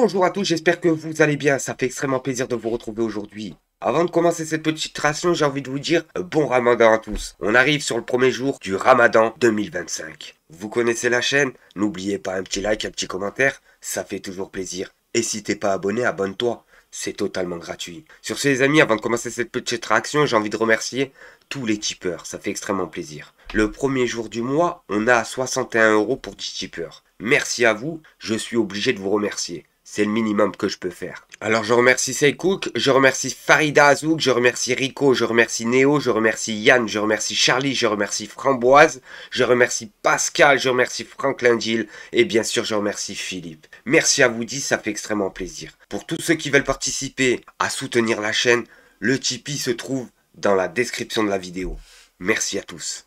Bonjour à tous, j'espère que vous allez bien, ça fait extrêmement plaisir de vous retrouver aujourd'hui. Avant de commencer cette petite ration, j'ai envie de vous dire bon ramadan à tous. On arrive sur le premier jour du ramadan 2025. Vous connaissez la chaîne? N'oubliez pas un petit like, un petit commentaire, ça fait toujours plaisir. Et si t'es pas abonné, abonne-toi, c'est totalement gratuit. Sur ce les amis, avant de commencer cette petite réaction, j'ai envie de remercier tous les tipeurs, ça fait extrêmement plaisir. Le premier jour du mois, on a 61 € pour 10 tipeurs. Merci à vous, je suis obligé de vous remercier. C'est le minimum que je peux faire. Alors je remercie Seycook, je remercie Farida Azouk, je remercie Rico, je remercie Néo, je remercie Yann, je remercie Charlie, je remercie Framboise, je remercie Pascal, je remercie Franklin Gill et bien sûr je remercie Philippe. Merci à vous 10, ça fait extrêmement plaisir. Pour tous ceux qui veulent participer à soutenir la chaîne, le Tipeee se trouve dans la description de la vidéo. Merci à tous.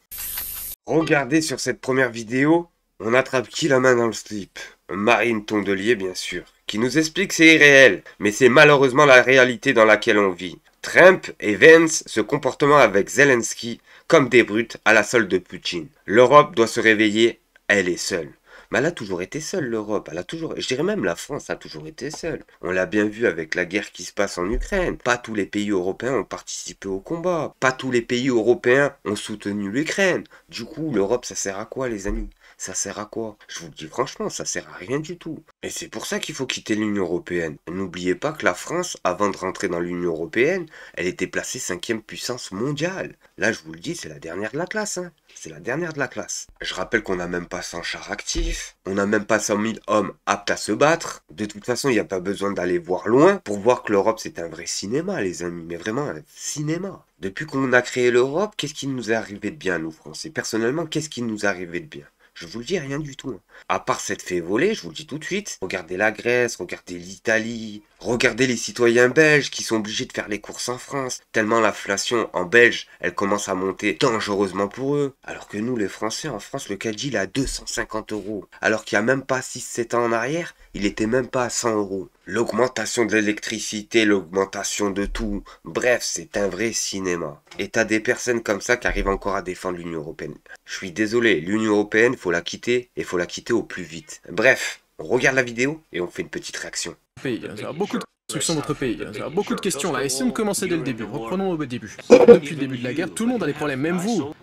Regardez sur cette première vidéo, on attrape qui la main dans le slip? Marine Tondelier bien sûr, qui nous explique que c'est irréel, mais c'est malheureusement la réalité dans laquelle on vit. Trump et Vance se comportent avec Zelensky comme des brutes à la solde de Poutine. L'Europe doit se réveiller, elle est seule. Mais elle a toujours été seule l'Europe, je dirais même la France a toujours été seule. On l'a bien vu avec la guerre qui se passe en Ukraine. Pas tous les pays européens ont participé au combat. Pas tous les pays européens ont soutenu l'Ukraine. Du coup, l'Europe ça sert à quoi les amis? Ça sert à quoi? Je vous le dis franchement, ça sert à rien du tout. Et c'est pour ça qu'il faut quitter l'Union européenne. N'oubliez pas que la France, avant de rentrer dans l'Union européenne, elle était placée 5e puissance mondiale. Là, je vous le dis, c'est la dernière de la classe, hein. C'est la dernière de la classe. Je rappelle qu'on n'a même pas 100 chars actifs. On n'a même pas 100 000 hommes aptes à se battre. De toute façon, il n'y a pas besoin d'aller voir loin pour voir que l'Europe, c'est un vrai cinéma, les amis. Mais vraiment, un cinéma. Depuis qu'on a créé l'Europe, qu'est-ce qui nous est arrivé de bien, nous, Français? Personnellement, qu'est-ce qui nous est arrivé de bien? Je vous le dis, rien du tout. À part cette fait voler, je vous le dis tout de suite, regardez la Grèce, regardez l'Italie, regardez les citoyens belges qui sont obligés de faire les courses en France, tellement l'inflation en Belge, elle commence à monter dangereusement pour eux. Alors que nous, les Français, en France, le caddie, il est à 250 €. Alors qu'il n'y a même pas 6-7 ans en arrière, il était même pas à 100 €. L'augmentation de l'électricité, l'augmentation de tout, bref, c'est un vrai cinéma. Et t'as des personnes comme ça qui arrivent encore à défendre l'Union européenne. Je suis désolé, l'Union européenne, faut la quitter, et faut la quitter au plus vite. Bref, on regarde la vidéo et on fait une petite réaction. Beaucoup de construction de notre pays, beaucoup de questions là, et si on commençait dès le début, reprenons au début. Depuis le début de la guerre, tout le monde a des problèmes, même vous.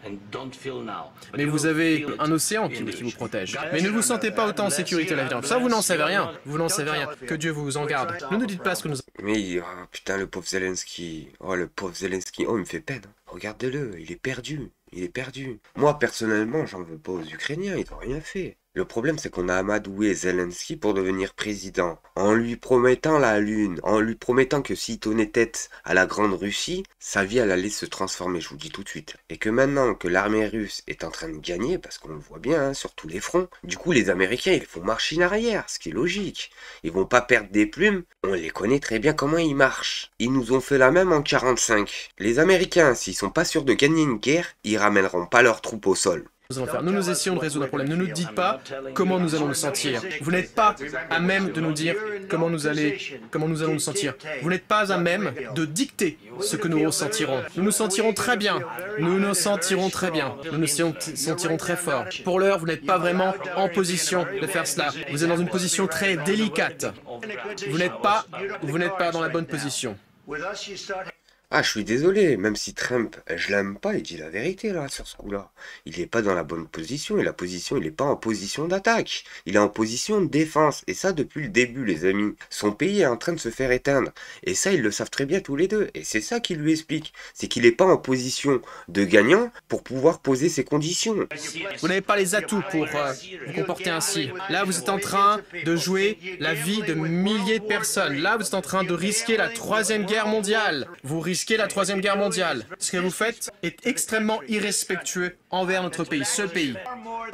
Mais vous avez un océan qui vous protège. Mais ne vous sentez pas autant en sécurité là-dedans. Ça, vous n'en savez rien. Vous n'en savez rien. Que Dieu vous en garde. Ne nous dites pas ce que nous... Mais, oh, putain, le pauvre Zelensky. Oh, le pauvre Zelensky. Oh, il me fait peine. Regardez-le, il est perdu. Il est perdu. Moi, personnellement, j'en veux pas aux Ukrainiens, ils n'ont rien fait. Le problème, c'est qu'on a amadoué Zelensky pour devenir président, en lui promettant la lune, en lui promettant que s'il tenait tête à la grande Russie, sa vie, elle allait se transformer, je vous le dis tout de suite. Et que maintenant que l'armée russe est en train de gagner, parce qu'on le voit bien hein, sur tous les fronts, du coup, les Américains, ils font marche en arrière, ce qui est logique. Ils vont pas perdre des plumes, on les connaît très bien comment ils marchent. Ils nous ont fait la même en 45. Les Américains, s'ils sont pas sûrs de gagner une guerre, ils ramèneront pas leurs troupes au sol. Allons faire. Nous essayons de résoudre un problème. Ne nous dites pas comment nous allons nous sentir. Vous n'êtes pas à même de nous dire comment nous allons nous sentir. Vous n'êtes pas à même de dicter ce que nous ressentirons. Nous nous sentirons très bien. Nous nous sentirons très bien. Nous nous sentirons très fort. Pour l'heure, vous n'êtes pas vraiment en position de faire cela. Vous êtes dans une position très délicate. Vous n'êtes pas dans la bonne position. Ah, je suis désolé, même si Trump, je l'aime pas, il dit la vérité là, sur ce coup-là. Il est pas dans la bonne position, et la position, il est pas en position d'attaque. Il est en position de défense, et ça depuis le début, les amis. Son pays est en train de se faire éteindre, et ça, ils le savent très bien tous les deux. Et c'est ça qu'il lui explique, c'est qu'il est pas en position de gagnant pour pouvoir poser ses conditions. Vous n'avez pas les atouts pour vous comporter ainsi. Là, vous êtes en train de jouer la vie de milliers de personnes. Là, vous êtes en train de risquer la 3e guerre mondiale. Vous risquez la 3e guerre mondiale. Ce que vous faites est extrêmement irrespectueux envers notre pays, ce pays.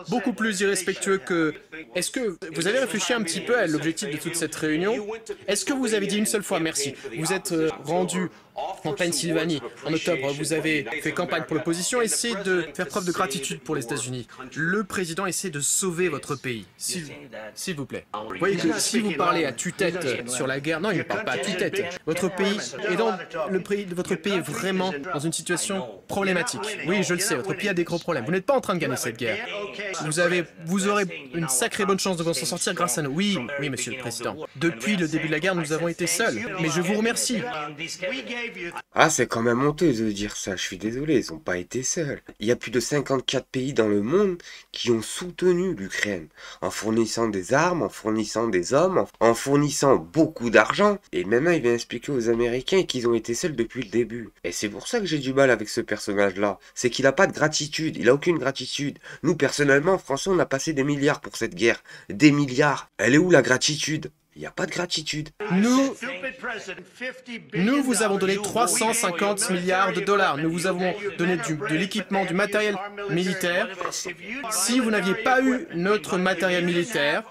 Beaucoup plus irrespectueux que... Est-ce que vous avez réfléchi un petit peu à l'objectif de toute cette réunion? Est-ce que vous avez dit une seule fois merci? Vous êtes rendu En Pennsylvanie, en octobre, vous avez fait campagne pour l'opposition, essayez de faire preuve de gratitude pour les États-Unis. Le président essaie de sauver votre pays, s'il vous plaît. Vous voyez que si vous parlez à tue-tête sur la guerre, non, il ne parle pas à tue-tête. Votre pays est vraiment dans une situation problématique. Oui, je le sais, votre pays a des gros problèmes. Vous n'êtes pas en train de gagner cette guerre. Vous aurez une sacrée bonne chance de vous en sortir grâce à nous. Oui, oui, monsieur le président. Depuis le début de la guerre, nous avons été seuls. Mais je vous remercie. Ah, c'est quand même honteux de dire ça, je suis désolé, ils n'ont pas été seuls. Il y a plus de 54 pays dans le monde qui ont soutenu l'Ukraine, en fournissant des armes, en fournissant des hommes, en fournissant beaucoup d'argent. Et maintenant, il vient expliquer aux Américains qu'ils ont été seuls depuis le début. Et c'est pour ça que j'ai du mal avec ce personnage-là. C'est qu'il n'a pas de gratitude, il n'a aucune gratitude. Nous, personnellement, en France, on a passé des milliards pour cette guerre. Des milliards. Elle est où la gratitude ? Il n'y a pas de gratitude. Nous vous avons donné 350 milliards de dollars. Nous vous avons donné de l'équipement, du matériel militaire. Si vous n'aviez pas eu notre matériel militaire,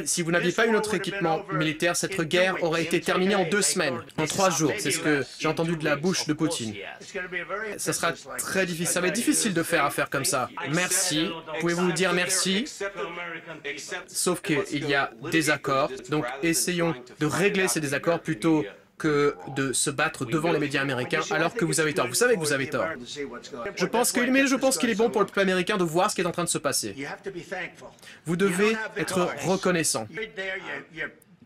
si vous n'aviez pas eu notre équipement militaire, cette guerre aurait été terminée en 2 semaines, en 3 jours. C'est ce que j'ai entendu de la bouche de Poutine. Ça sera très difficile. Ça va être difficile de faire affaire comme ça. Merci. Pouvez-vous dire merci? Sauf qu'il y a des accords. Donc, essayons de régler ces désaccords plutôt que de se battre devant les médias américains alors que vous avez tort. Vous savez que vous avez tort. Je pense qu'il est bon pour le peuple américain de voir ce qui est en train de se passer. Vous devez être reconnaissant.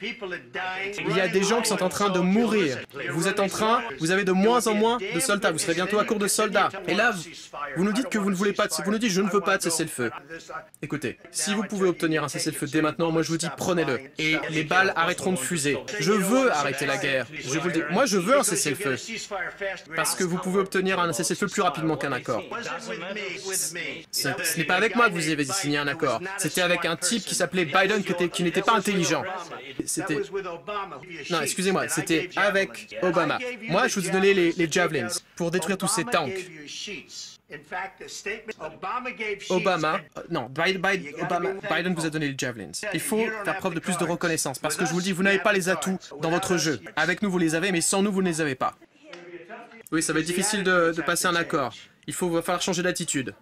Il y a des gens qui sont en train de mourir. Vous avez de moins en moins de soldats. Vous serez bientôt à court de soldats. Et là, vous nous dites que vous ne voulez pas de... Vous nous dites, je ne veux pas de cessez-le-feu. Écoutez, si vous pouvez obtenir un cessez-le-feu dès maintenant, moi je vous dis, prenez-le. Et les balles arrêteront de fuser. Je veux arrêter la guerre. Je vous le dis. Moi, je veux un cessez-le-feu. Parce que vous pouvez obtenir un cessez-le-feu plus rapidement qu'un accord. Ce n'est pas avec moi que vous avez signé un accord. C'était avec un type qui s'appelait Biden qui n'était pas intelligent. Non, excusez-moi, c'était avec Obama. Moi, je vous ai donné les Javelins pour détruire tous ces tanks. Biden vous a donné les Javelins. Il faut faire preuve de plus de reconnaissance, parce que je vous le dis, vous n'avez pas les atouts dans votre jeu. Avec nous, vous les avez, mais sans nous, vous ne les avez pas. Oui, ça va être difficile de passer un accord. Va falloir changer d'attitude.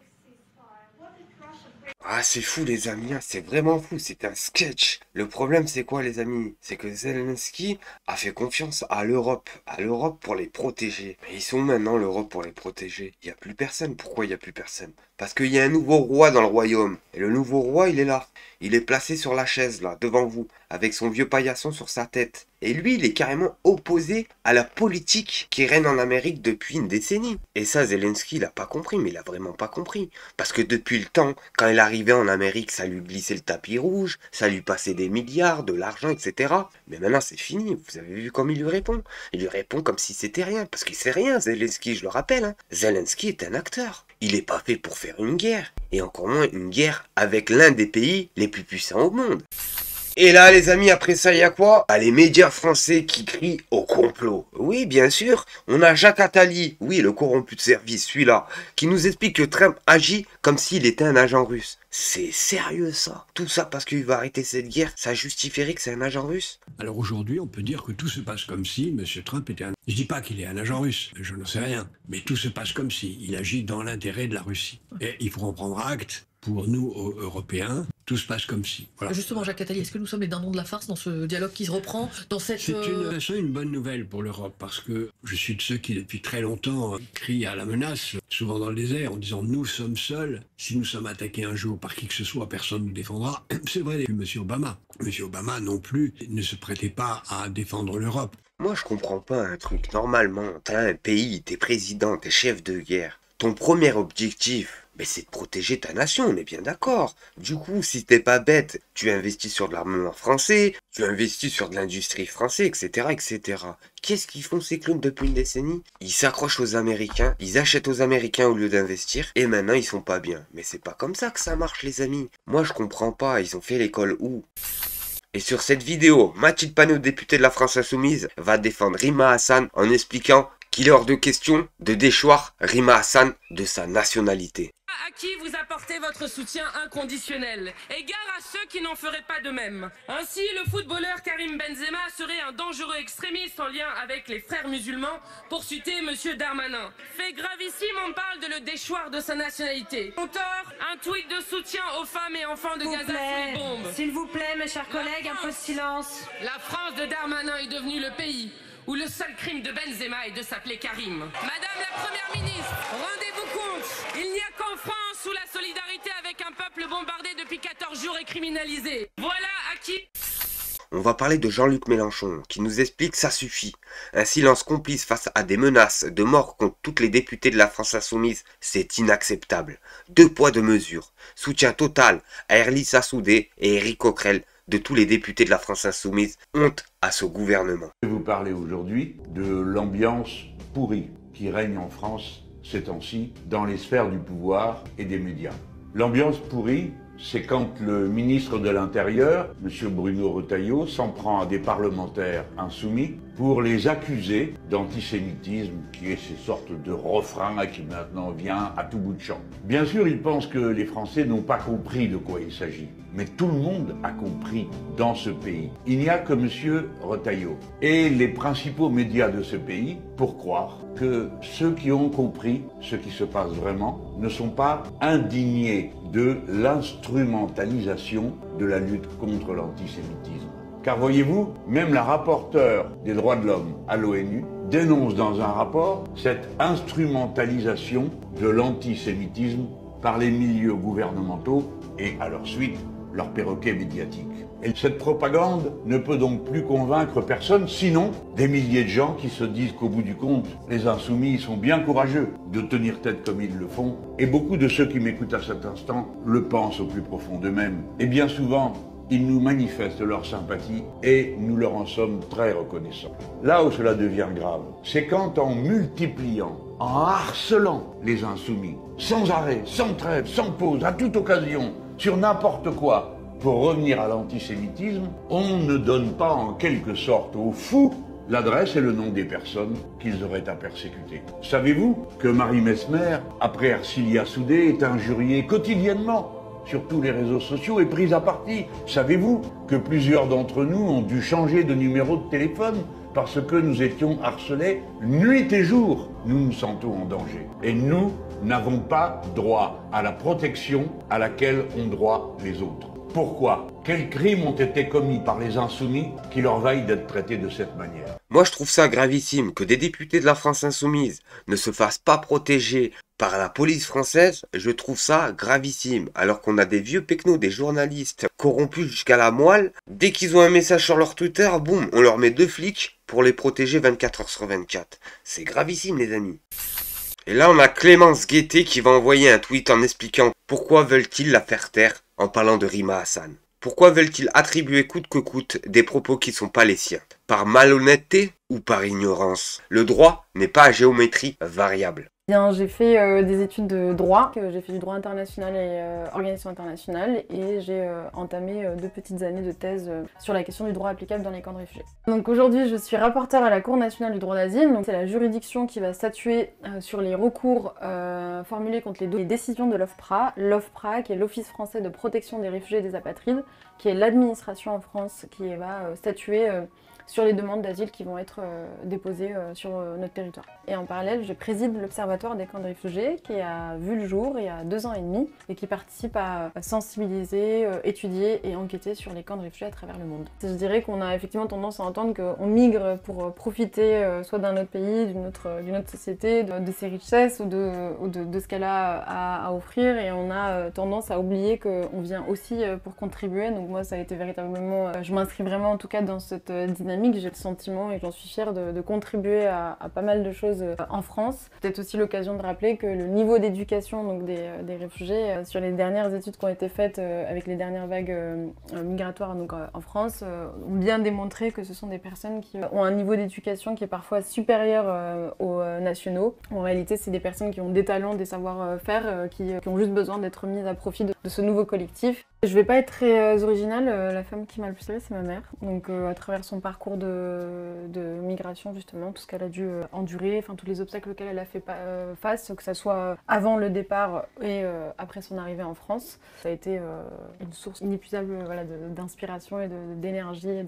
Ah, c'est fou les amis, hein, c'est vraiment fou, c'est un sketch. Le problème c'est quoi les amis? C'est que Zelensky a fait confiance à l'Europe pour les protéger. Mais ils sont où maintenant l'Europe pour les protéger? Il n'y a plus personne. Pourquoi il n'y a plus personne? Parce qu'il y a un nouveau roi dans le royaume. Et le nouveau roi il est là. Il est placé sur la chaise là, devant vous, avec son vieux paillasson sur sa tête. Et lui, il est carrément opposé à la politique qui règne en Amérique depuis une décennie. Et ça, Zelensky, il n'a pas compris, mais il a vraiment pas compris. Parce que depuis le temps, quand il arrivait en Amérique, ça lui glissait le tapis rouge, ça lui passait des milliards, de l'argent, etc. Mais maintenant, c'est fini. Vous avez vu comme il lui répond? Il lui répond comme si c'était rien. Parce qu'il sait rien, Zelensky, je le rappelle. Hein. Zelensky est un acteur. Il n'est pas fait pour faire une guerre. Et encore moins une guerre avec l'un des pays les plus puissants au monde. Et là, les amis, après ça, il y a quoi? Ah, les médias français qui crient au complot. Oui, bien sûr, on a Jacques Attali, oui, le corrompu de service, celui-là, qui nous explique que Trump agit comme s'il était un agent russe. C'est sérieux, ça? Tout ça parce qu'il va arrêter cette guerre, ça justifierait que c'est un agent russe? Alors aujourd'hui, on peut dire que tout se passe comme si M. Trump était un... Je dis pas qu'il est un agent russe, je n'en sais rien, mais tout se passe comme si il agit dans l'intérêt de la Russie. Et il faut en prendre acte. Pour nous, Européens, tout se passe comme si. Voilà. Justement, Jacques Attali, est-ce que nous sommes les dindons de la farce dans ce dialogue qui se reprend dans cette... C'est une bonne nouvelle pour l'Europe, parce que je suis de ceux qui, depuis très longtemps, crient à la menace, souvent dans le désert, en disant « nous sommes seuls, si nous sommes attaqués un jour par qui que ce soit, personne ne nous défendra ». C'est vrai, M. Obama. M. Obama, non plus, ne se prêtait pas à défendre l'Europe. Moi, je comprends pas un truc. Normalement, t'as un pays, t'es président, t'es chef de guerre. Ton premier objectif, mais c'est de protéger ta nation, on est bien d'accord. Du coup, si t'es pas bête, tu investis sur de l'armement français, tu investis sur de l'industrie française, etc., etc. Qu'est-ce qu'ils font ces clowns depuis une décennie? Ils s'accrochent aux Américains, ils achètent aux Américains au lieu d'investir, et maintenant ils sont pas bien. Mais c'est pas comme ça que ça marche les amis. Moi je comprends pas, ils ont fait l'école où? Et sur cette vidéo, Mathilde Panot, députée de la France Insoumise, va défendre Rima Hassan en expliquant qu'il est hors de question de déchoir Rima Hassan de sa nationalité. À qui vous apportez votre soutien inconditionnel et gare à ceux qui n'en feraient pas de même. Ainsi, le footballeur Karim Benzema serait un dangereux extrémiste en lien avec les frères musulmans, pour citer Monsieur Darmanin. Fait gravissime, on parle de le déchoir de sa nationalité. Auteur, un tweet de soutien aux femmes et enfants de Gaza sous les bombes. S'il vous plaît, mes chers collègues, un peu de silence. La France de Darmanin est devenue le pays où le seul crime de Benzema est de s'appeler Karim. Madame la Première ministre, rendez-vous compte, il n'y a qu'en France où la solidarité avec un peuple bombardé depuis 14 jours est criminalisée. Voilà à qui... On va parler de Jean-Luc Mélenchon, qui nous explique que ça suffit. Un silence complice face à des menaces de mort contre toutes les députés de la France Insoumise, c'est inacceptable. 2 poids 2 mesures. Soutien total à Erlis Assoudé et Éric Coquerel, de tous les députés de la France Insoumise. Honte à ce gouvernement. Je vais vous parler aujourd'hui de l'ambiance pourrie qui règne en France ces temps-ci dans les sphères du pouvoir et des médias. L'ambiance pourrie, c'est quand le ministre de l'Intérieur, M. Bruno Retailleau, s'en prend à des parlementaires insoumis pour les accuser d'antisémitisme, qui est ces sortes de refrain qui maintenant vient à tout bout de champ. Bien sûr, il pense que les Français n'ont pas compris de quoi il s'agit. Mais tout le monde a compris dans ce pays. Il n'y a que M. Retailleau et les principaux médias de ce pays pour croire que ceux qui ont compris ce qui se passe vraiment ne sont pas indignés de l'instrumentalisation de la lutte contre l'antisémitisme. Car voyez-vous, même la rapporteure des droits de l'homme à l'ONU dénonce dans un rapport cette instrumentalisation de l'antisémitisme par les milieux gouvernementaux et à leur suite leur perroquet médiatique. Et cette propagande ne peut donc plus convaincre personne, sinon des milliers de gens qui se disent qu'au bout du compte, les insoumis sont bien courageux de tenir tête comme ils le font, et beaucoup de ceux qui m'écoutent à cet instant le pensent au plus profond d'eux-mêmes. Et bien souvent, ils nous manifestent leur sympathie et nous leur en sommes très reconnaissants. Là où cela devient grave, c'est quand en multipliant, en harcelant les insoumis, sans arrêt, sans trêve, sans pause, à toute occasion, sur n'importe quoi, pour revenir à l'antisémitisme, on ne donne pas en quelque sorte aux fous l'adresse et le nom des personnes qu'ils auraient à persécuter. Savez-vous que Marie Messmer, après Ercilia Soudé, est injuriée quotidiennement sur tous les réseaux sociaux et prise à partie? Savez-vous que plusieurs d'entre nous ont dû changer de numéro de téléphone parce que nous étions harcelés nuit et jour? Nous nous sentons en danger. Et nous n'avons pas droit à la protection à laquelle ont droit les autres. Pourquoi? Quels crimes ont été commis par les insoumis qui leur vaillent d'être traités de cette manière? Moi je trouve ça gravissime que des députés de la France Insoumise ne se fassent pas protéger par la police française. Je trouve ça gravissime, alors qu'on a des vieux pecnos, des journalistes corrompus jusqu'à la moelle. Dès qu'ils ont un message sur leur Twitter, boum, on leur met 2 flics pour les protéger 24 heures sur 24. C'est gravissime les amis. Et là on a Clémence Guettet qui va envoyer un tweet en expliquant pourquoi veulent-ils la faire taire en parlant de Rima Hassan. Pourquoi veulent-ils attribuer coûte que coûte des propos qui ne sont pas les siens? Par malhonnêteté ou par ignorance? Le droit n'est pas à géométrie variable. Bien, j'ai fait des études de droit, j'ai fait du droit international et organisation internationale, et j'ai entamé 2 petites années de thèse sur la question du droit applicable dans les camps de réfugiés. Donc aujourd'hui je suis rapporteure à la Cour nationale du droit d'asile, donc c'est la juridiction qui va statuer sur les recours formulés contre les décisions de l'OFPRA. L'OFPRA qui est l'Office français de protection des réfugiés et des apatrides, qui est l'administration en France qui va statuer sur les demandes d'asile qui vont être déposées sur notre territoire. Et en parallèle, je préside l'Observatoire des camps de réfugiés qui a vu le jour il y a 2 ans et demi et qui participe à sensibiliser, étudier et enquêter sur les camps de réfugiés à travers le monde. Je dirais qu'on a effectivement tendance à entendre qu'on migre pour profiter soit d'un autre pays, d'une autre société, de ses richesses ou de ce qu'elle a à offrir, et on a tendance à oublier qu'on vient aussi pour contribuer. Donc moi ça a été véritablement, je m'inscris vraiment en tout cas dans cette dynamique. J'ai le sentiment, et j'en suis fière, de contribuer à pas mal de choses en France. Peut-être aussi l'occasion de rappeler que le niveau d'éducation donc des réfugiés, sur les dernières études qui ont été faites avec les dernières vagues migratoires donc, en France, ont bien démontré que ce sont des personnes qui ont un niveau d'éducation qui est parfois supérieur aux nationaux. En réalité, c'est des personnes qui ont des talents, des savoir-faire, qui ont juste besoin d'être mises à profit de ce nouveau collectif. Je vais pas être très originale, la femme qui m'a le plus aidée, c'est ma mère. Donc à travers son parcours de migration justement, tout ce qu'elle a dû endurer, enfin tous les obstacles auxquels elle a fait face, que ça soit avant le départ et après son arrivée en France, ça a été une source inépuisable voilà, d'inspiration et d'énergie et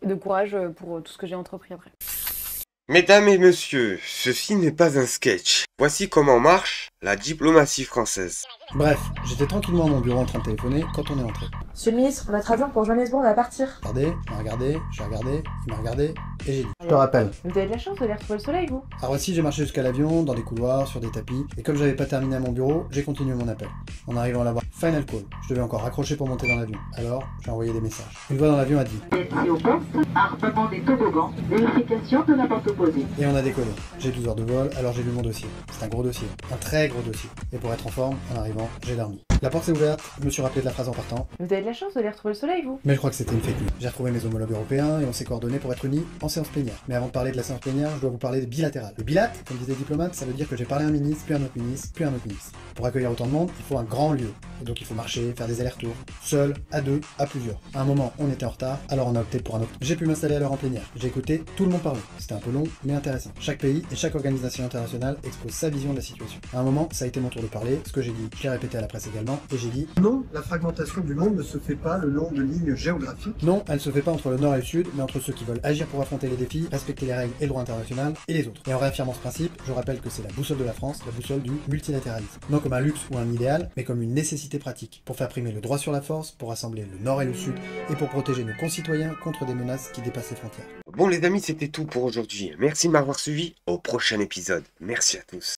de courage pour tout ce que j'ai entrepris après. Mesdames et messieurs, ceci n'est pas un sketch. Voici comment marche la diplomatie française. Bref, j'étais tranquillement à mon bureau en train de téléphoner quand on est entré. Monsieur le ministre, notre avion pour Johannesburg va partir. Regardez, il m'a regardé, j'ai regardé, il m'a regardé, et j'ai dit. Je te rappelle. Vous avez de la chance de aller retrouver le soleil, vous. Alors voici, j'ai marché jusqu'à l'avion, dans des couloirs, sur des tapis, et comme j'avais pas terminé à mon bureau, j'ai continué mon appel. En arrivant là-bas, final call. Je devais encore raccrocher pour monter dans l'avion. Alors, j'ai envoyé des messages. Une voix dans l'avion a dit. Merci au poste, armement des toboggans, vérification de la porte opposée. Et on a décollé. J'ai 12 heures de vol, alors j'ai lu mon dossier. C'est un gros dossier, un très gros dossier. Et pour être en forme, en arrivant, j'ai dormi. La porte s'est ouverte, je me suis rappelé de la phrase en partant. Vous avez de la chance de aller retrouver le soleil, vous. Mais je crois que c'était une fake news. J'ai retrouvé mes homologues européens et on s'est coordonnés pour être unis en séance plénière. Mais avant de parler de la séance plénière, je dois vous parler de bilatéral. Le bilat, comme disent les diplomates, ça veut dire que j'ai parlé à un ministre, puis à un autre ministre, puis à un autre ministre. Pour accueillir autant de monde, il faut un grand lieu. Et donc il faut marcher, faire des allers-retours, seul, à deux, à plusieurs. À un moment, on était en retard, alors on a opté pour un autre. J'ai pu m'installer à l'heure en plénière. J'ai écouté tout le monde parler. C'était un peu long, mais intéressant. Chaque pays et chaque organisation internationale expose sa vision de la situation. À un moment, ça a été mon tour de parler. Ce que j'ai dit, je l'ai répété à la presse également, et j'ai dit non, la fragmentation du monde ne se fait pas le long de lignes géographiques. Non, elle ne se fait pas entre le nord et le sud, mais entre ceux qui veulent agir pour affronter les défis, respecter les règles et le droit international, et les autres. Et en réaffirmant ce principe, je rappelle que c'est la boussole de la France, la boussole du multilatéralisme. Non comme un luxe ou un idéal, mais comme une nécessité pratique, pour faire primer le droit sur la force, pour rassembler le nord et le sud, et pour protéger nos concitoyens contre des menaces qui dépassent les frontières. Bon les amis, c'était tout pour aujourd'hui. Merci de m'avoir suivi. Au prochain épisode. Merci à tous.